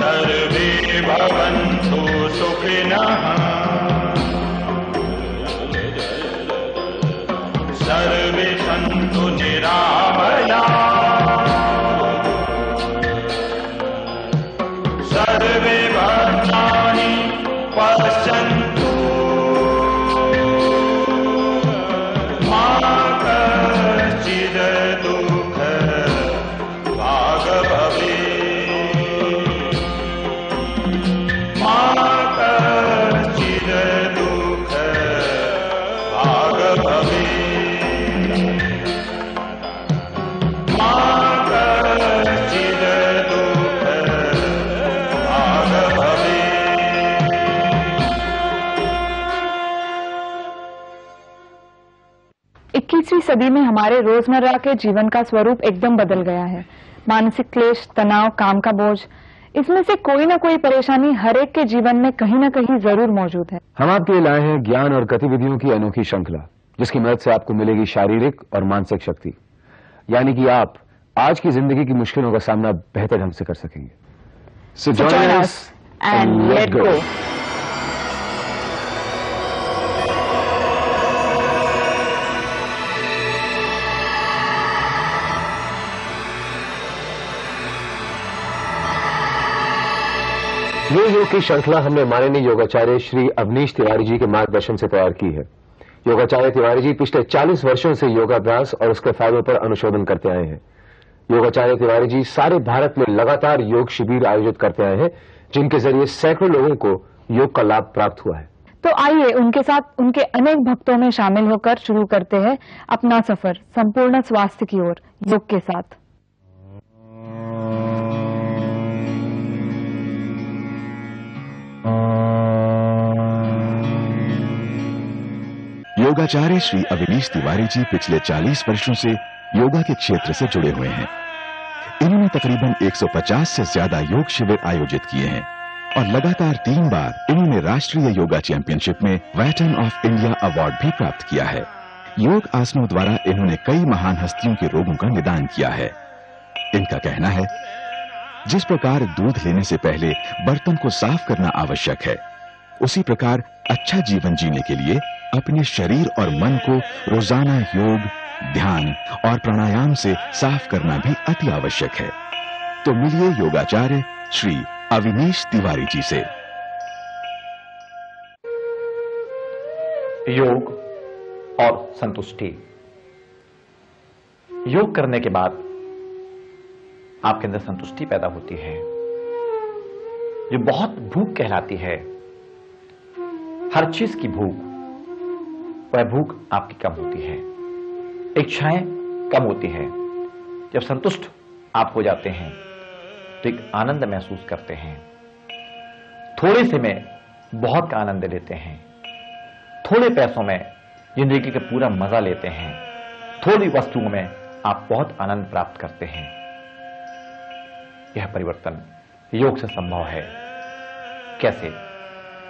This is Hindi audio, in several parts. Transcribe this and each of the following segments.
सर्वे भवन्तु सुखिनः सर्वे सन्तु निरामयाः सर्वे भद्राणि पश्यन्तु मा कश्चित् दुःखभाग् भवेत् मा कश्चित् दुःखभाग् भवेत् मा कश्चित् दुःखभाग् भवेत्। 21वीं सदी में हमारे रोजमर्रा के जीवन का स्वरूप एकदम बदल गया है। मानसिक क्लेश, तनाव, काम का बोझ, इसमें से कोई ना कोई परेशानी हर एक के जीवन में कहीं ना कहीं जरूर मौजूद है। हम आपके लिए लाए हैं ज्ञान और गतिविधियों की अनोखी श्रृंखला, जिसकी मदद से आपको मिलेगी शारीरिक और मानसिक शक्ति, यानी कि आप आज की जिंदगी की मुश्किलों का सामना बेहतर ढंग से कर सकेंगे। So join us and let go। ये योग की श्रृंखला हमने माननीय योगाचार्य श्री अवनीश तिवारी जी के मार्गदर्शन से तैयार की है। योगाचार्य तिवारी जी पिछले 40 वर्षों से योगाभ्यास और उसके फायदों पर अनुशोधन करते आए हैं। योगाचार्य तिवारी जी सारे भारत में लगातार योग शिविर आयोजित करते आए हैं, जिनके जरिए सैकड़ों लोगों को योग का लाभ प्राप्त हुआ है। तो आइए उनके साथ उनके अनेक भक्तों में शामिल होकर शुरू करते हैं अपना सफर संपूर्ण स्वास्थ्य की ओर योग के साथ। योगाचार्य श्री अवनीश तिवारी जी पिछले 40 वर्षों से योगा के क्षेत्र से जुड़े हुए हैं। इन्होंने तकरीबन 150 से ज्यादा योग शिविर आयोजित किए हैं और लगातार 3 बार इन्होंने राष्ट्रीय योगा चैंपियनशिप में वेटरन ऑफ इंडिया अवार्ड भी प्राप्त किया है। योग आसनों द्वारा इन्होंने कई महान हस्तियों के रोगों का निदान किया है। इनका कहना है, जिस प्रकार दूध लेने से पहले बर्तन को साफ करना आवश्यक है, उसी प्रकार अच्छा जीवन जीने के लिए अपने शरीर और मन को रोजाना योग, ध्यान और प्राणायाम से साफ करना भी अति आवश्यक है। तो मिलिए योगाचार्य श्री अवनीश तिवारी जी से। योग और संतुष्टि। योग करने के बाद आपके अंदर संतुष्टि पैदा होती है, जो बहुत भूख कहलाती है। हर चीज की भूख, वह भूख आपकी कम होती है, इच्छाएं कम होती है। जब संतुष्ट आप हो जाते हैं तो एक आनंद महसूस करते हैं। थोड़े से में बहुत का आनंद लेते हैं, थोड़े पैसों में जिंदगी का पूरा मजा लेते हैं, थोड़ी वस्तुओं में आप बहुत आनंद प्राप्त करते हैं। यह परिवर्तन योग से संभव है। कैसे?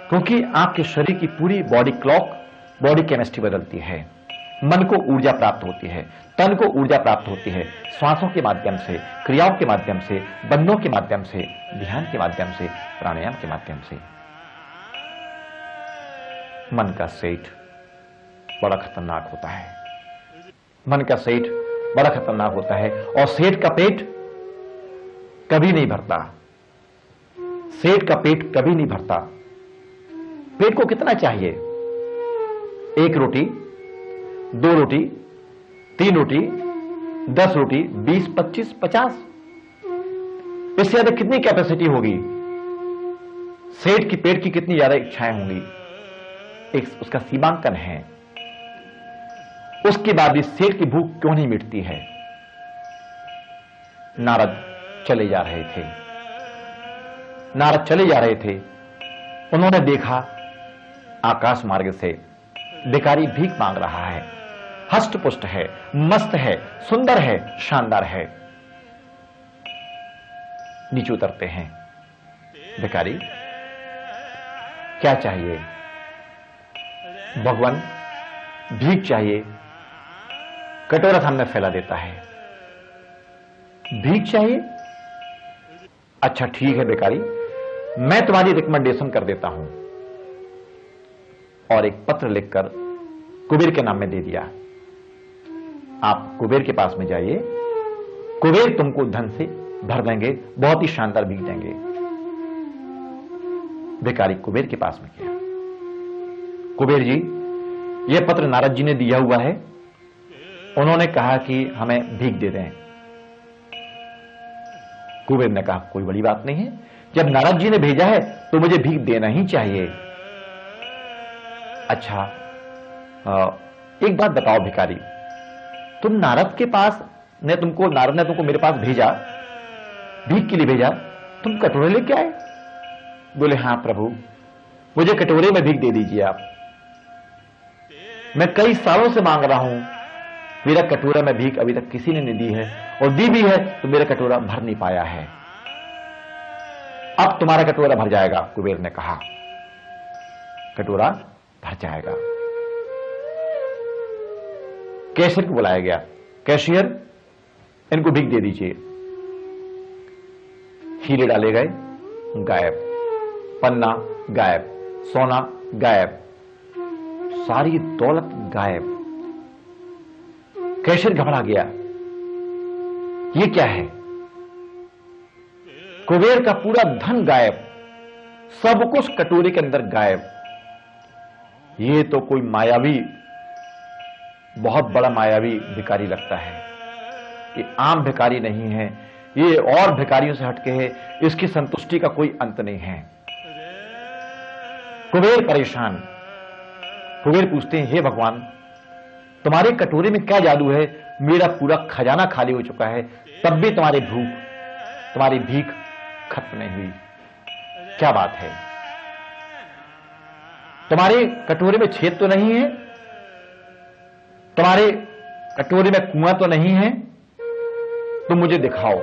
क्योंकि आपके शरीर की पूरी बॉडी क्लॉक, बॉडी केमिस्ट्री बदलती है। मन को ऊर्जा प्राप्त होती है, तन को ऊर्जा प्राप्त होती है, श्वासों के माध्यम से, क्रियाओं के माध्यम से, बंधों के माध्यम से, ध्यान के माध्यम से, प्राणायाम के माध्यम से। मन का सेठ बड़ा खतरनाक होता है। मन का सेठ बड़ा खतरनाक होता है और सेठ का पेट कभी नहीं भरता। सेठ का पेट कभी नहीं भरता। पेट को कितना चाहिए? 1 रोटी, 2 रोटी, 3 रोटी, 10 रोटी, 20, 25, 50, इससे ज्यादा कितनी कैपेसिटी होगी? सेठ की पेट की कितनी ज्यादा इच्छाएं होंगी? एक उसका सीमांकन है। उसके बाद भी सेठ की भूख क्यों नहीं मिटती है? नारद चले जा रहे थे। नारद चले जा रहे थे, उन्होंने देखा आकाश मार्ग से भिखारी भीख मांग रहा है, हष्ट पुष्ट है, मस्त है, सुंदर है, शानदार है। नीचे उतरते हैं। भिखारी, क्या चाहिए? भगवान, भीख चाहिए। कटोरा सामने फैला देता है। भीख चाहिए? अच्छा ठीक है भिखारी, मैं तुम्हारी रिकमेंडेशन कर देता हूं। और एक पत्र लिखकर कुबेर के नाम में दे दिया। आप कुबेर के पास में जाइए, कुबेर तुमको धन से भर देंगे, बहुत ही शानदार भीख देंगे। भिखारी कुबेर के पास में गया। कुबेर जी, यह पत्र नारद जी ने दिया हुआ है, उन्होंने कहा कि हमें भीख दे दें। कुबेर ने कहा कोई बड़ी बात नहीं है, जब नारद जी ने भेजा है तो मुझे भीख देना ही चाहिए। अच्छा, एक बात बताओ भिखारी, तुम नारद ने तुमको मेरे पास भेजा, भीख के लिए भेजा, तुम कटोरे लेके आए? बोले हां प्रभु, मुझे कटोरे में भीख दे दीजिए आप। मैं कई सालों से मांग रहा हूं, मेरा कटोरा में भीख अभी तक किसी ने नहीं दी है, और दी भी है तो मेरा कटोरा भर नहीं पाया है। अब तुम्हारा कटोरा भर जाएगा। कुबेर ने कहा कटोरा भर जाएगा। कैशियर को बुलाया गया। कैशियर, इनको भीख दे दीजिए। हीरे डाले गए, गायब। पन्ना गायब, सोना गायब, सारी दौलत गायब। कैशियर घबरा गया, ये क्या है? कुबेर का पूरा धन गायब, सब कुछ कटोरे के अंदर गायब। ये तो कोई मायावी, बहुत बड़ा मायावी भिखारी लगता है। ये आम भिखारी नहीं है, ये और भिखारियों से हटके है, इसकी संतुष्टि का कोई अंत नहीं है। कुबेर परेशान। कुबेर पूछते हैं, हे भगवान, तुम्हारे कटोरे में क्या जादू है? मेरा पूरा खजाना खाली हो चुका है, तब भी तुम्हारी भीख खत्म नहीं हुई। क्या बात है? तुम्हारे कटोरे में छेद तो नहीं है? तुम्हारे कटोरे में कुआं तो नहीं है? तुम मुझे दिखाओ।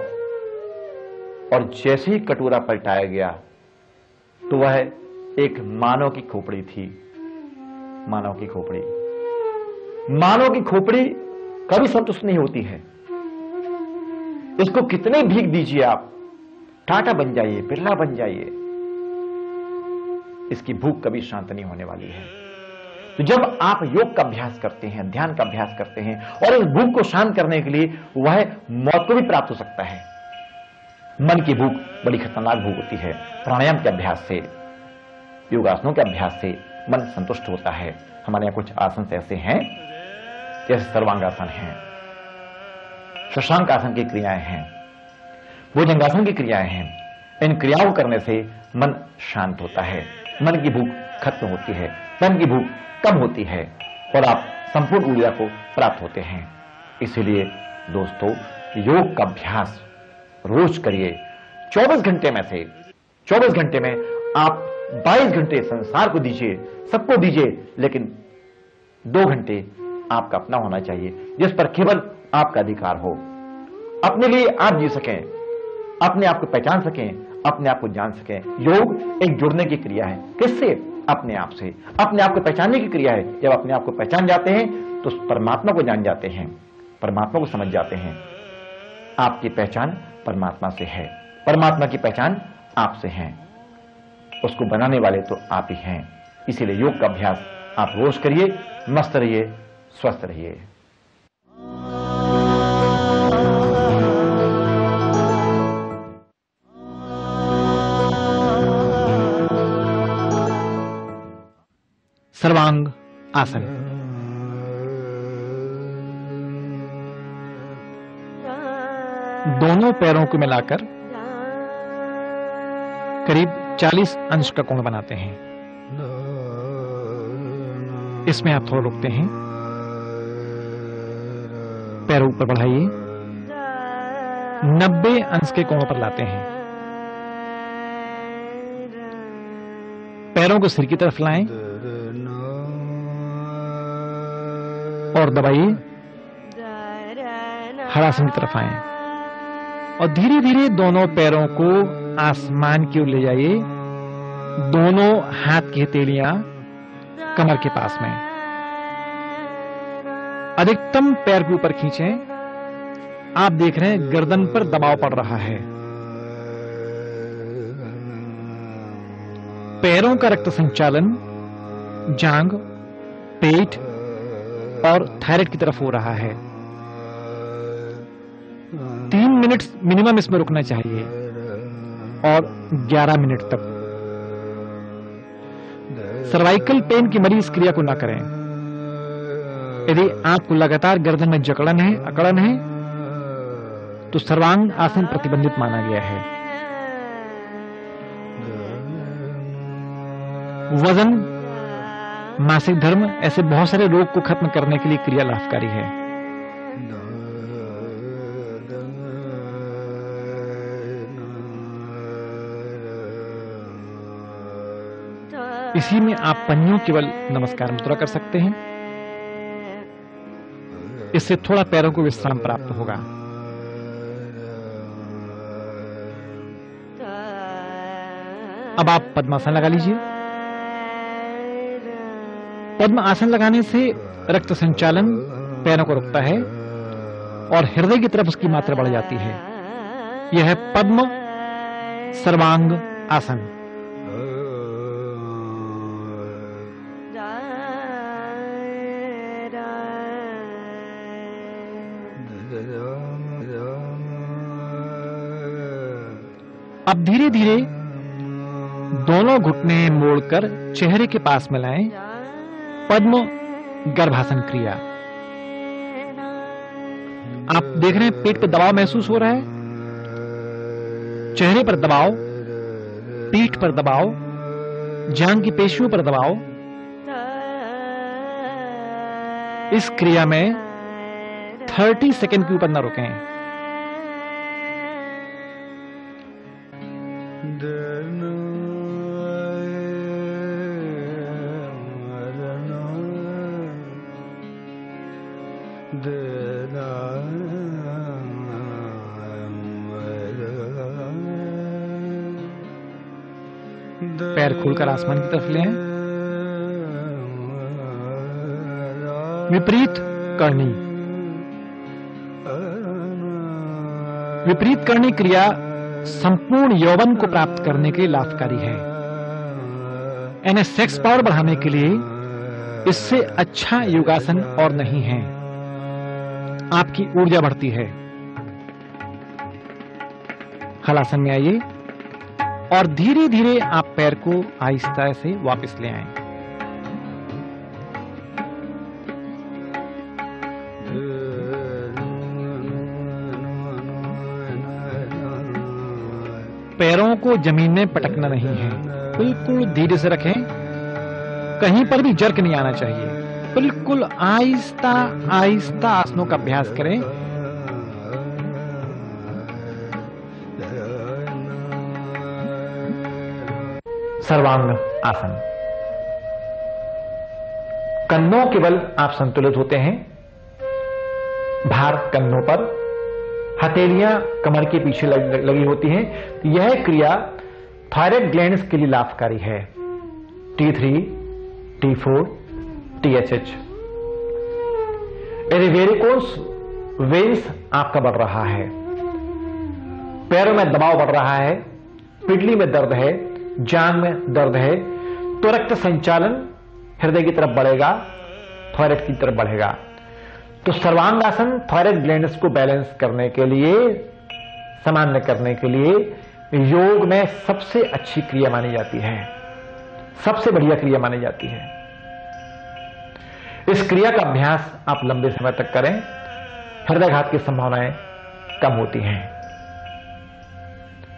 और जैसे ही कटोरा पलटाया गया तो वह एक मानव की खोपड़ी थी। मानव की खोपड़ी। मानव की खोपड़ी कभी संतुष्ट नहीं होती है। इसको कितने भीख दीजिए आप, टाटा बन जाइए, बिरला बन जाइए, इसकी भूख कभी शांत नहीं होने वाली है। तो जब आप योग का अभ्यास करते हैं, ध्यान का अभ्यास करते हैं, और इस भूख को शांत करने के लिए वह मौत को भी प्राप्त हो सकता है। मन की भूख बड़ी खतरनाक भूख होती है। प्राणायाम के अभ्यास से, योगासनों के अभ्यास से मन संतुष्ट होता है। हमारे यहां कुछ आसन ऐसे हैं, जैसे सर्वांगासन है, शशांक आसन की क्रियाएं हैं, भुजंगासन की क्रियाएं हैं। इन क्रियाओं करने से मन शांत होता है, मन की भूख खत्म होती है, मन की भूख कम होती है, और आप संपूर्ण ऊर्जा को प्राप्त होते हैं। इसलिए दोस्तों, योग का अभ्यास रोज करिए। 24 घंटे में से 24 घंटे में आप 22 घंटे संसार को दीजिए, सबको दीजिए, लेकिन 2 घंटे आपका अपना होना चाहिए, जिस पर केवल आपका अधिकार हो। अपने लिए आप जी सकें, अपने आप को पहचान सकें, अपने आप को जान सकें। योग एक जुड़ने की क्रिया है। किससे? अपने आप से। अपने आप को पहचानने की क्रिया है। जब अपने आप को पहचान जाते हैं तो परमात्मा को जान जाते हैं, परमात्मा को समझ जाते हैं। आपकी पहचान परमात्मा से है, परमात्मा की पहचान आपसे है। उसको बनाने वाले तो आप ही हैं। इसीलिए योग का अभ्यास आप रोज करिए। मस्त रहिए, स्वस्थ रहिए। सर्वांग आसन। दोनों पैरों को मिलाकर करीब 40 अंश का कोण बनाते हैं। इसमें आप थोड़ा रुकते हैं, पैरों ऊपर बढ़ाइए, 90 अंश के कोण पर लाते हैं। पैरों को सिर की तरफ लाएं और दबाइए, हरासन की तरफ आए, और धीरे धीरे दोनों पैरों को आसमान की ओर ले जाइए। दोनों हाथ की हथेलियां कमर के पास में, अधिकतम पैर के ऊपर खींचें। आप देख रहे हैं गर्दन पर दबाव पड़ रहा है। पैरों का रक्त संचालन जांग, पेट और थायराइड की तरफ हो रहा है। 3 मिनट मिनिमम इसमें रुकना चाहिए और 11 मिनट तक। सर्वाइकल पेन की मरीज इस क्रिया को ना करें। यदि आपको लगातार गर्दन में जकड़न है, अकड़न है, तो सर्वांग आसन प्रतिबंधित माना गया है। वजन, मासिक धर्म, ऐसे बहुत सारे रोग को खत्म करने के लिए क्रिया लाभकारी है। इसी में आप पंजों केवल नमस्कार मुद्रा कर सकते हैं। इससे थोड़ा पैरों को विश्राम प्राप्त होगा। अब आप पद्मासन लगा लीजिए। पद्म आसन लगाने से रक्त संचालन पैरों को रुकता है और हृदय की तरफ उसकी मात्रा बढ़ जाती है। यह है पद्म सर्वांग आसन। अब धीरे धीरे दोनों घुटने मोड़कर चेहरे के पास में लाएं। पद्म गर्भासन क्रिया। आप देख रहे हैं पेट पर दबाव महसूस हो रहा है, चेहरे पर दबाव, पीठ पर दबाव, जांघ की पेशियों पर दबाव। इस क्रिया में 30 सेकंड के ऊपर न रुकें। पैर खोलकर आसमान की तरफ ले आएं। विपरीत करनी। विपरीत करनी क्रिया संपूर्ण यौवन को प्राप्त करने के लिए लाभकारी है। यानी सेक्स पावर बढ़ाने के लिए इससे अच्छा योगासन और नहीं है। आपकी ऊर्जा बढ़ती है। हलासन में आइए और धीरे धीरे आप पैर को आहिस्ता से वापस ले आएं। पैरों को जमीन में पटकना नहीं है, बिल्कुल धीरे से रखें। कहीं पर भी जर्क नहीं आना चाहिए। बिल्कुल आहिस्ता आहिस्ता आसनों का अभ्यास करें। सर्वांग आसन। कंधों के बल आप संतुलित होते हैं। भार कंधों पर, हथेलियां कमर के पीछे लगी होती हैं। यह क्रिया थायराइड ग्लैंड्स के लिए लाभकारी है। T3, T4, TSH। यदि वेरिकोस वेन्स आपका बढ़ रहा है, पैरों में दबाव बढ़ रहा है, पिडली में दर्द है, जांघ में दर्द है, तो रक्त संचालन हृदय की तरफ बढ़ेगा, थायराइड की तरफ बढ़ेगा। तो सर्वांग आसन थायराइड ग्लैंड्स को बैलेंस करने के लिए, सामान्य करने के लिए योग में सबसे अच्छी क्रिया मानी जाती है, सबसे बढ़िया क्रिया मानी जाती है। इस क्रिया का अभ्यास आप लंबे समय तक करें, हृदयघात की संभावनाएं कम होती हैं,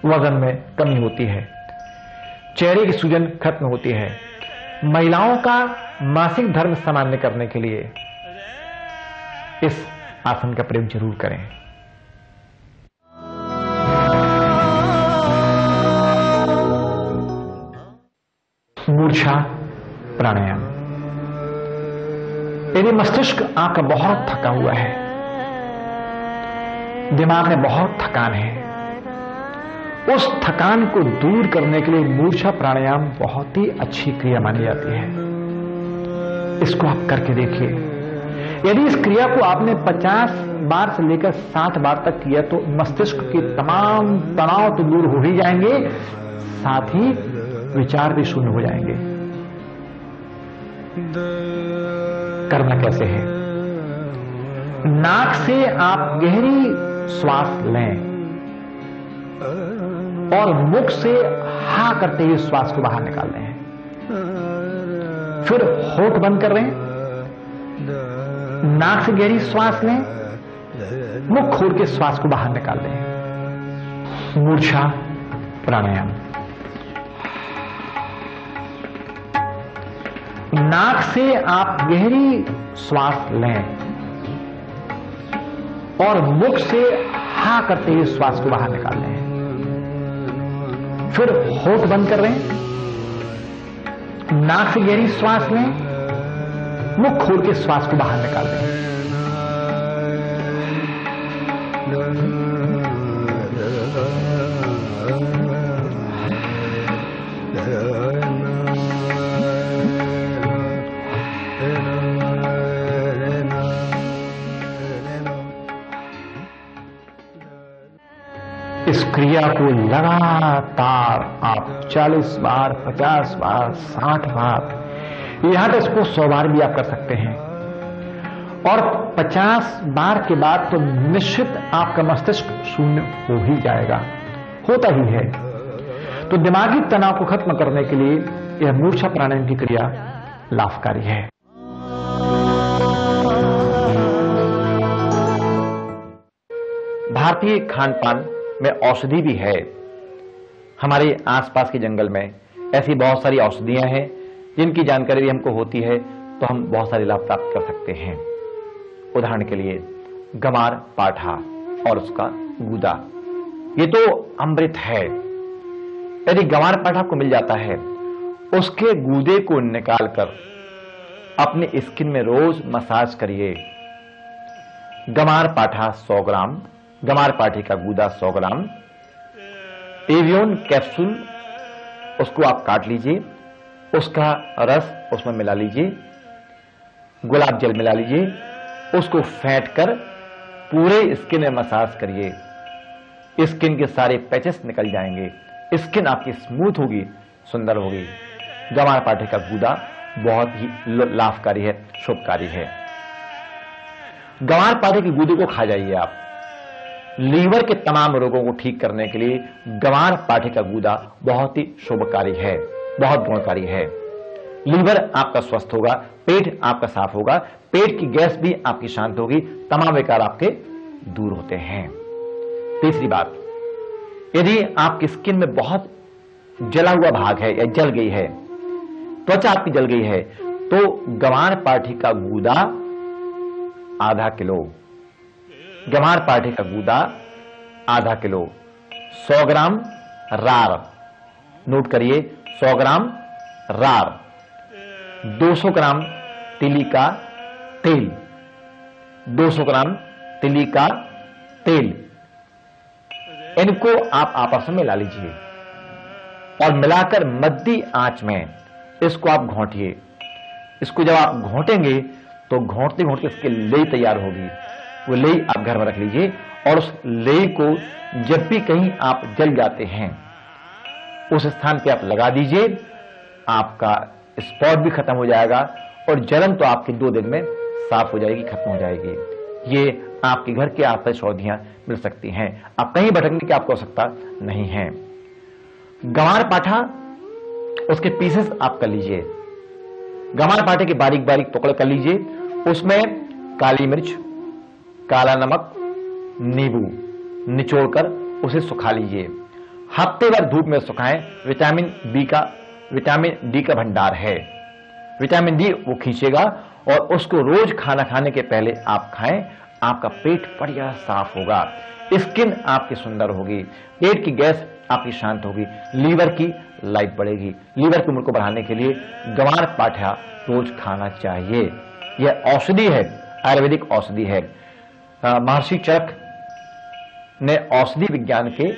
वजन में कमी होती है, चेहरे की सूजन खत्म होती है। महिलाओं का मासिक धर्म सामान्य करने के लिए इस आसन का प्रयोग जरूर करें। मूर्छा प्राणायाम। यदि मस्तिष्क आपका बहुत थका हुआ है, दिमाग में बहुत थकान है, उस थकान को दूर करने के लिए मूर्छा प्राणायाम बहुत ही अच्छी क्रिया मानी जाती है। इसको आप करके देखिए। यदि इस क्रिया को आपने 50 बार से लेकर 60 बार तक किया तो मस्तिष्क के तमाम तनाव तो दूर हो ही जाएंगे, साथ ही विचार भी शून्य हो जाएंगे। करना कैसे है? नाक से आप गहरी श्वास लें और मुख से हा करते हुए श्वास को बाहर निकाल दें। फिर होठ बंद कर लें, नाक से गहरी श्वास लें, मुख खोल के श्वास को बाहर निकाल दें। मूर्छा प्राणायाम। नाक से आप गहरी श्वास लें और मुख से हा करते हुए श्वास को बाहर निकाल लें। फिर होठ बंद कर लें, नाक से गहरी श्वास लें, मुख खोल के श्वास को बाहर निकाल दें। इस क्रिया को लगातार आप 40 बार, 50 बार, 60 बार, यहां तक इसको 100 बार भी आप कर सकते हैं। और 50 बार के बाद तो निश्चित आपका मस्तिष्क शून्य हो ही जाएगा, होता ही है। तो दिमागी तनाव को खत्म करने के लिए यह मूर्छा प्राणायाम की क्रिया लाभकारी है। भारतीय खान पान में औषधि भी है। हमारे आसपास के जंगल में ऐसी बहुत सारी औषधियां हैं जिनकी जानकारी भी हमको होती है तो हम बहुत सारे लाभ प्राप्त कर सकते हैं। उदाहरण के लिए गमार पाठा और उसका गूदा, ये तो अमृत है। यदि गमार पाठा को मिल जाता है, उसके गूदे को निकालकर अपने स्किन में रोज मसाज करिए। गमार पाठा 100 ग्राम, गमार पाठे का गूदा 100 ग्राम, एवियन कैप्सूल उसको आप काट लीजिए, उसका रस उसमें मिला लीजिए, गुलाब जल मिला लीजिए, उसको फेंट कर पूरे स्किन में मसाज करिए। स्किन के सारे पैचेस निकल जाएंगे, स्किन आपकी स्मूथ होगी, सुंदर होगी। गमार पाठे का गूदा बहुत ही लाभकारी है, शुभकारी है। गमार पाठे के गूदे को खा जाइए आप। लीवर के तमाम रोगों को ठीक करने के लिए गमार पाठे का गूदा बहुत ही शुभकारी है, बहुत गुणकारी है। लीवर आपका स्वस्थ होगा, पेट आपका साफ होगा, पेट की गैस भी आपकी शांत होगी, तमाम विकार आपके दूर होते हैं। तीसरी बात, यदि आपकी स्किन में बहुत जला हुआ भाग है या जल गई है, त्वचा आपकी जल गई है, तो गमार पाठे का गूदा आधा किलो, गमार पाठे का गूदा आधा किलो, 100 ग्राम रार, नोट करिए 100 ग्राम रार, 200 ग्राम तिली का तेल, 200 ग्राम तिली का तेल, इनको आप आपस में मिला लीजिए और मिलाकर मध्य आंच में इसको आप घोंटिए। इसको जब आप घोंटेंगे तो घोंटते घोंटते इसकी लेई तैयार होगी। वो लेई आप घर में रख लीजिए और उस लेई को जब भी कहीं आप जल जाते हैं उस स्थान पे आप लगा दीजिए। आपका स्पॉट भी खत्म हो जाएगा और जलन तो आपके 2 दिन में साफ हो जाएगी, खत्म हो जाएगी। ये आपके घर के आसपास औषधियां मिल सकती हैं, आप कहीं भटकने की आपको आवश्यकता नहीं है। गमार पाठा उसके पीसेस आप कर लीजिए, गमार पाठे के बारीक बारीक टुकड़े कर लीजिए, उसमें काली मिर्च, काला नमक, नींबू निचोड़कर उसे सुखा लीजिए। हफ्ते भर धूप में सुखाएं। विटामिन डी का भंडार है, विटामिन डी वो खींचेगा और उसको रोज खाना खाने के पहले आप खाएं। आपका पेट बढ़िया साफ होगा, स्किन आपकी सुंदर होगी, पेट की गैस आपकी शांत होगी, लीवर की लाइफ बढ़ेगी। लीवर की उम्र को बढ़ाने के लिए गमार पाठा रोज खाना चाहिए। यह औषधि है, आयुर्वेदिक औषधि है। महर्षि चरक ने औषधि विज्ञान के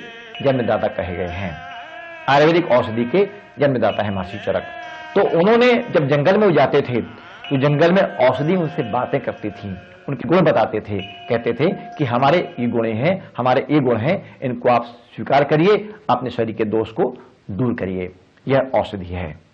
जन्मदाता कहे गए हैं, आयुर्वेदिक औषधि के जन्मदाता है महर्षि चरक। तो उन्होंने जब जंगल में जाते थे तो जंगल में औषधि उनसे बातें करती थी, उनके गुण बताते थे, कहते थे कि हमारे ये गुण हैं, हमारे ये गुण हैं, इनको आप स्वीकार करिए, अपने शरीर के दोष को दूर करिए। यह औषधि है।